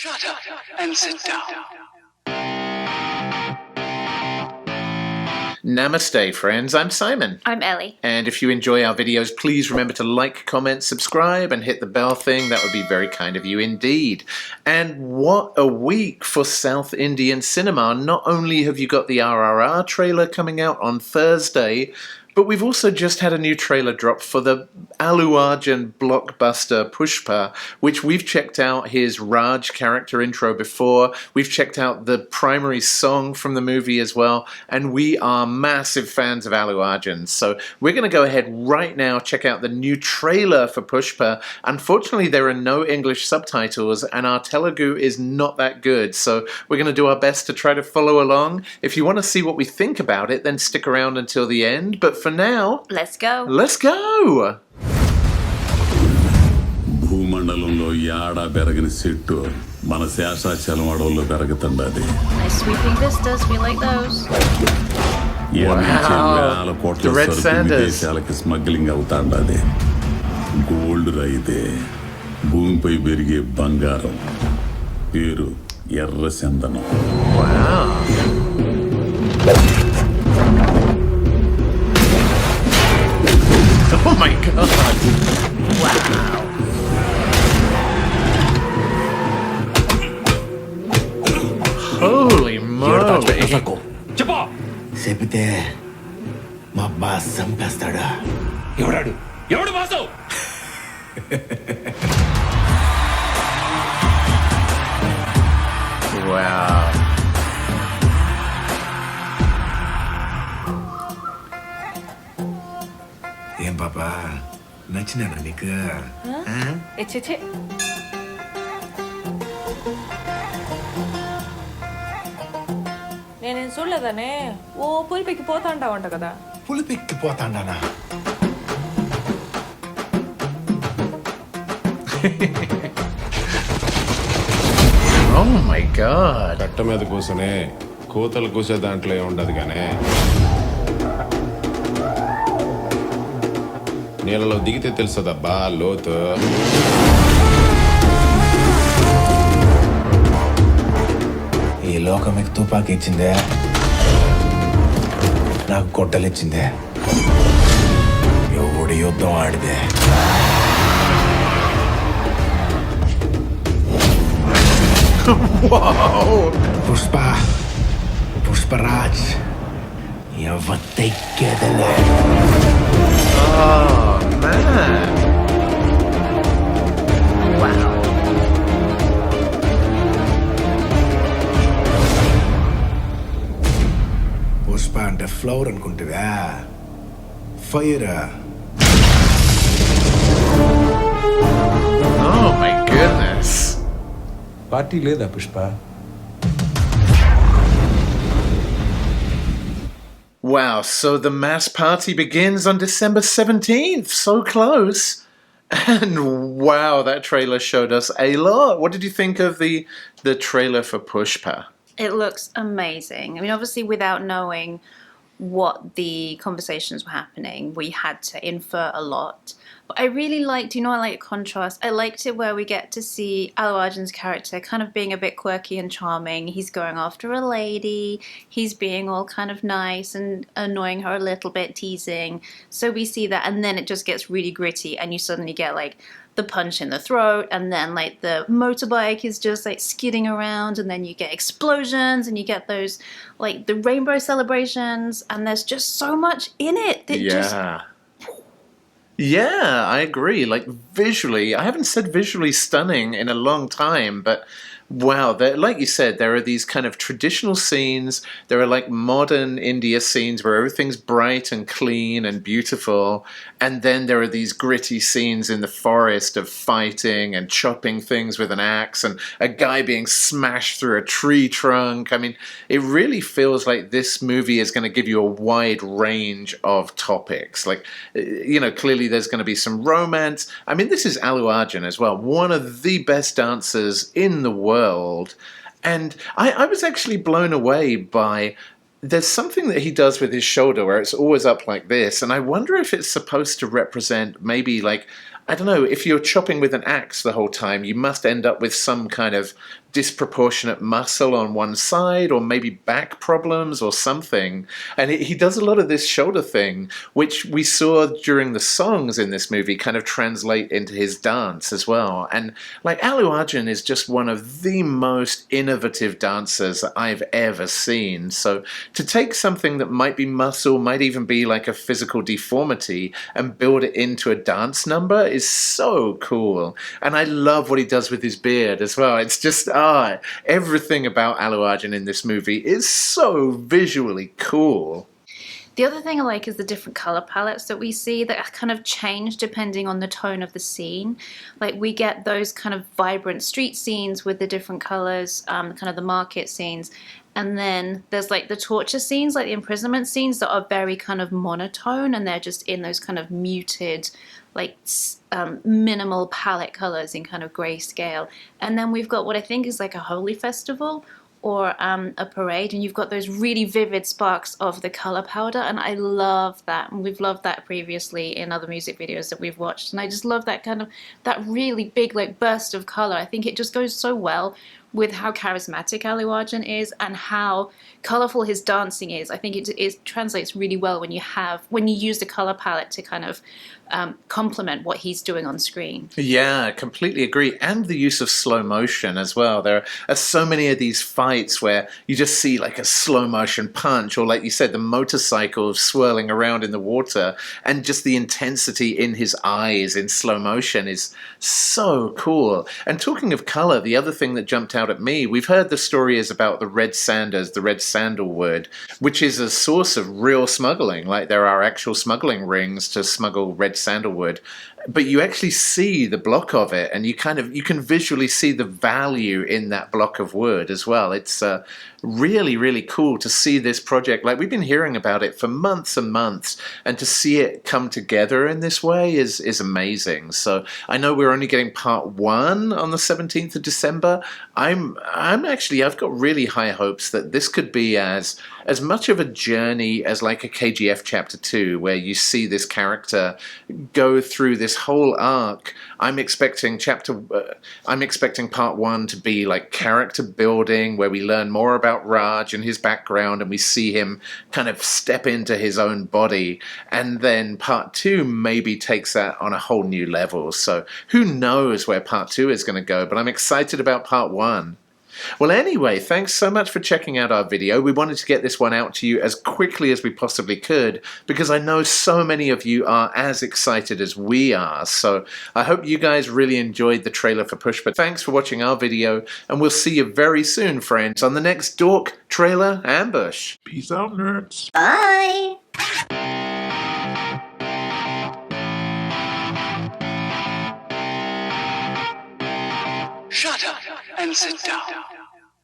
Shut up and sit down. Namaste, friends. I'm Simon. I'm Ellie. And if you enjoy our videos, please remember to like, comment, subscribe, and hit the bell thing. That would be very kind of you indeed. And what a week for South Indian cinema. Not only have you got the RRR trailer coming out on Thursday, but we've also just had a new trailer drop for the Allu Arjun blockbuster Pushpa, which we've checked out his Raj character intro before. We've checked out the primary song from the movie as well, and we are massive fans of Allu Arjun. So we're going to go ahead right now, check out the new trailer for Pushpa. Unfortunately, there are no English subtitles, and our Telugu is not that good, so we're going to do our best to try to follow along. If you want to see what we think about it, then stick around until the end. But for now, let's go. Let's go. భూమండలంలో యాడా పెరగని చెట్టు మన శేషాచలం అడవుల్లో పెరుగుతుండది. Nice sweeping vistas, we like those. వేల కోట్ల సరుకు విదేశాలకి smuggling అవుతాండది. Gold రైతే భూమిపై పెరిగే బంగారం పేరు ఎర్ర చందనం. Oh my god! Wow! Holy moly! చెప్పా చెబితే మా బాస్ చంపేస్తాడా? ఎవడు బాసు? Wow! ఏం పాపా నచ్చినానా నీకు? నేనేం చూడలేదనే. ఓ పులిపెక్కి పోతా అంటావంట కదా. పులిపెక్కి పోతాండానా? Oh my god! కట్ట మీద కూర్చొని కూతలు కూసే దాంట్లో ఏముండదు కానీ నీళ్ళలో దిగితే తెలుస్తుందబ్బా లోతు. ఈ లోకం మీకు తుపాకీ ఇచ్చిందే, నాకు గొడ్డలు ఇచ్చిందే. ఎవడు యుద్ధం ఆడిదే Pushpa Pushparaj ఎవత్తెక్కేదలే. Oh man! Wow! Pushpa అంటే ఫ్లవర్ అనుకుంటువా? Fire. Oh my goodness! Party లేదా Pushpa? Wow, so the mass party begins on December 17th. So close. And wow, that trailer showed us a lot. What did you think of the trailer for Pushpa? It looks amazing. I mean, obviously, without knowing what the conversations were happening, we had to infer a lot. But I really liked, I like contrast. I liked it where we get to see Allu Arjun's character kind of being a bit quirky and charming. He's going after a lady. He's being all kind of nice and annoying her a little bit, teasing. So we see that, and then it just gets really gritty, and you suddenly get like the punch in the throat, and then like the motorbike is just like skidding around, and then you get explosions, and you get those like the rainbow celebrations, and there's just so much in it that Yeah, I agree. Like visually, I haven't said visually stunning in a long time, but wow, like you said, there are these kind of traditional scenes. There are like modern India scenes where everything's bright and clean and beautiful. And then there are these gritty scenes in the forest of fighting and chopping things with an axe and a guy being smashed through a tree trunk. I mean, it really feels like this movie is going to give you a wide range of topics. Like, clearly there's going to be some romance. I mean, this is Allu Arjun as well, one of the best dancers in the world. And I was actually blown away by there's something that he does with his shoulder where it's always up like this, and I wonder if it's supposed to represent maybe like, I don't know, if you're chopping with an axe the whole time, you must end up with some kind of disproportionate muscle on one side, or maybe back problems or something. And he does a lot of this shoulder thing, which we saw during the songs in this movie kind of translate into his dance as well. And like Allu Arjun is just one of the most innovative dancers that I've ever seen. So to take something that might be muscle, might even be like a physical deformity, and build it into a dance number is so cool. And I love what he does with his beard as well. It's just, everything about Allu Arjun in this movie is so visually cool. The other thing I like is the different color palettes that we see that kind of change depending on the tone of the scene. Like we get those kind of vibrant street scenes with the different colors, kind of the market scenes. And then there's like the torture scenes, like the imprisonment scenes that are very kind of monotone, and they're just in those kind of muted, like minimal palette colors in kind of grayscale. And then we've got what I think is like a holy festival or a parade, and you've got those really vivid sparks of the color powder, and I love that. And we've loved that previously in other music videos that we've watched, and I just love that kind of, that really big like burst of color. I think it just goes so well with how charismatic Allu Arjun is and how colorful his dancing is. I think it translates really well when you use the color palette to kind of complement what he's doing on screen. Yeah, completely agree. And the use of slow motion as well. There are so many of these fights where you just see like a slow motion punch, or like you said, the motorcycle swirling around in the water, and just the intensity in his eyes in slow motion is so cool. And talking of color, the other thing that jumped out at me, we've heard the stories about the red sanders, the red sandalwood, which is a source of real smuggling. Like there are actual smuggling rings to smuggle red sandalwood, but you actually see the block of it, and you can visually see the value in that block of wood as well. It's really, really cool to see this project. Like we've been hearing about it for months and months, and to see it come together in this way is amazing. So I know we're only getting part 1 on the 17th of December. I've got really high hopes that this could be as much of a journey as like a KGF chapter 2, where you see this character go through this whole arc. I'm expecting part 1 to be like character building, where we learn more about Raj and his background, and we see him kind of step into his own body. And then part 2 maybe takes that on a whole new level. So who knows where part 2 is going to go, but I'm excited about part 1. Well, anyway, thanks so much for checking out our video. We wanted to get this one out to you as quickly as we possibly could, because I know so many of you are as excited as we are. So I hope you guys really enjoyed the trailer for Pushpa. Thanks for watching our video, and we'll see you very soon, friends, on the next Dork Trailer Ambush. Peace out, nerds. Bye! Shut up and sit down.